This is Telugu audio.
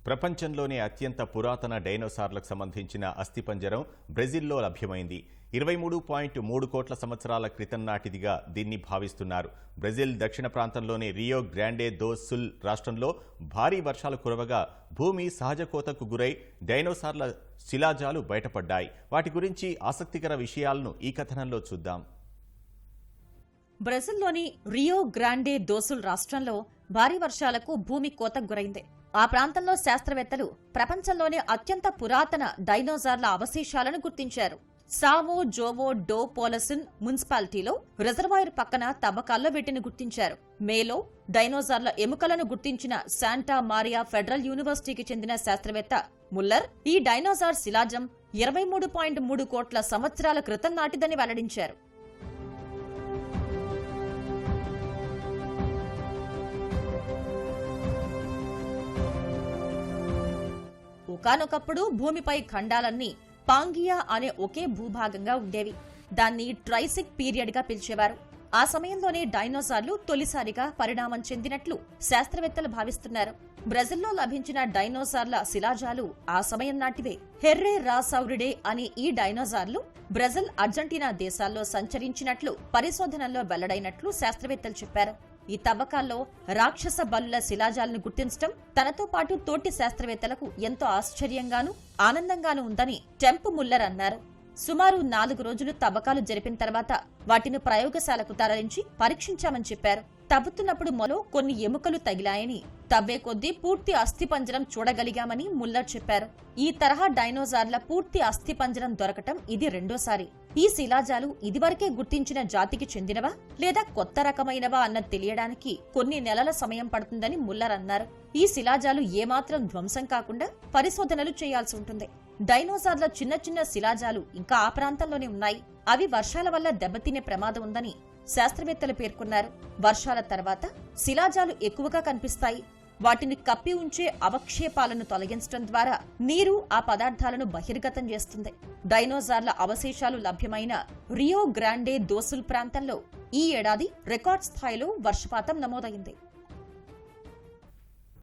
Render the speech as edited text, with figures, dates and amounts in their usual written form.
ప్రపంచంలోనే అత్యంత పురాతన డైనోసార్లకు సంబంధించిన అస్థిపంజరం బ్రెజిల్లో లభ్యమైంది. 23.3 కోట్ల సంవత్సరాల క్రితం నాటిదిగా దీన్ని భావిస్తున్నారు. బ్రెజిల్ దక్షిణ ప్రాంతంలోని రియో గ్రాండే దో సుల్ రాష్ట్రంలో భారీ వర్షాలు కురవగా భూమి సహజ కోతకు గురై డైనోసార్ల శిలాజాలు బయటపడ్డాయి. వాటి గురించి ఆసక్తికర విషయాలను ఈ కథనంలో చూద్దాం. బ్రెజిల్లోని రియో గ్రాండే దో సుల్ రాష్ట్రంలో భారీ వర్షాలకు భూమి కోతకు గురైంది. ఆ ప్రాంతంలో శాస్త్రవేత్తలు ప్రపంచంలోనే అత్యంత పురాతన డైనోసార్ల అవశేషాలను గుర్తించారు. సావో జోవో డో పోలసిన్ మున్సిపాలిటీలో రిజర్వాయర్ పక్కన తవ్వకాల్లో వీటిని గుర్తించారు. మేలో డైనోసార్ల ఎముకలను గుర్తించిన శాంటా మారియా ఫెడరల్ యూనివర్సిటీకి చెందిన శాస్త్రవేత్త ముల్లర్ ఈ డైనోసార్ శిలాజం 23.3 కోట్ల సంవత్సరాల క్రితం నాటిదని వెల్లడించారు. ఒకానొకప్పుడు భూమిపై ఖండాలన్నీ పాంగియా అనే ఒకే భూభాగంగా ఉండేవి. దాన్ని ట్రైసిక్ పీరియడ్ గా పిలిచేవారు. ఆ సమయంలోనే డైనోసార్లు తొలిసారిగా పరిణామం చెందినట్లు శాస్త్రవేత్తలు భావిస్తున్నారు. బ్రెజిల్లో లభించిన డైనోసార్ల శిలాజాలు ఆ సమయం నాటివే. హెర్రే రాసౌరిడే అనే ఈ డైనోసార్లు బ్రెజిల్, అర్జెంటీనా దేశాల్లో సంచరించినట్లు పరిశోధనల్లో వెల్లడైనట్లు శాస్త్రవేత్తలు చెప్పారు. ఈ తవ్వకాల్లో రాక్షస బలుల శిలాజాలను గుర్తించడం తనతో పాటు తోటి శాస్త్రవేత్తలకు ఎంతో ఆశ్చర్యంగానూ ఆనందంగానూ ఉందని టెంప్ ముల్లర్ అన్నారు. సుమారు 4 రోజులు తవ్వకాలు జరిపిన తర్వాత వాటిని ప్రయోగశాలకు తరలించి పరీక్షించామని చెప్పారు. తవ్వుతున్నప్పుడు మొలో కొన్ని ఎముకలు తగిలాయని, తవ్వే కొద్దీ పూర్తి అస్థిపంజరం చూడగలిగామని ముల్లర్ చెప్పారు. ఈ తరహా డైనోసార్ల పూర్తి అస్థిపంజరం దొరకటం ఇది రెండోసారి. ఈ శిలాజాలు ఇదివరకే గుర్తించిన జాతికి చెందినవా లేదా కొత్త రకమైనవా అన్నది తెలియడానికి కొన్ని నెలల సమయం పడుతుందని ముల్లర్ అన్నారు. ఈ శిలాజాలు ఏమాత్రం ధ్వంసం కాకుండా పరిశోధనలు చేయాల్సి ఉంటుంది. డైనోసార్ల చిన్న చిన్న శిలాజాలు ఇంకా ఆ ప్రాంతంలోనే ఉన్నాయి. అవి వర్షాల వల్ల దెబ్బతినే ప్రమాదం ఉందని శాస్త్రవేత్తలు పేర్కొన్నారు. వర్షాల తర్వాత శిలాజాలు ఎక్కువగా కనిపిస్తాయి. వాటిని కప్పి ఉంచే అవక్షేపాలను తొలగించడం ద్వారా నీరు ఆ పదార్థాలను బహిర్గతం చేస్తుంది. డైనోసార్ల అవశేషాలు లభ్యమైన రియో గ్రాండే దో సుల్ ప్రాంతంలో ఈ ఏడాది రికార్డ్ స్థాయిలో వర్షపాతం నమోదైంది.